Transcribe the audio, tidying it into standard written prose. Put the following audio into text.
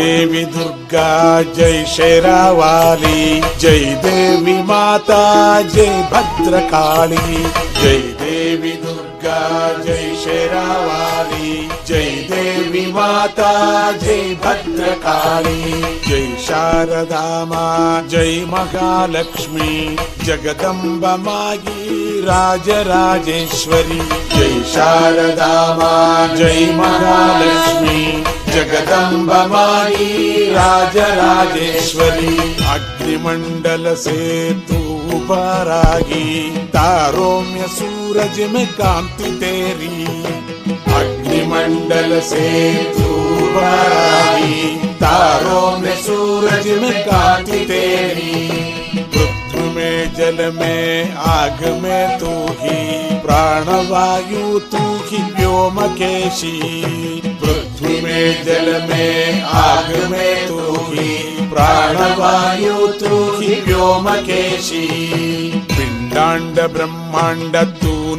देवी दुर्गा जय शेरावाली, जय देवी माता जय भद्रकाली। जय देवी दुर्गा जय शेरावाली, जय देवी माता जय भद्रकाली। जय शारदा माँ जय महालक्ष्मी, जगदम्ब माई राजराजेश्वरी। जय शारदा माँ जय महालक्ष्मी, जगदम्ब माई राजराजेश्वरी। अग्निमंडल से तू उभरागी, तारों में सूरज में कांति तेरी। अग्निमंडल से तू उभरागी, तारों में सूरज में कांति तेरी। पृथ्वी में जल में आग में तू ही, प्राणवायु तू ही व्योमकेशी। पृथ्वी में जल में आग में तू ही, प्राणवायु तू ही व्योमकेशी। पिंडांड ब्रह्मांड तू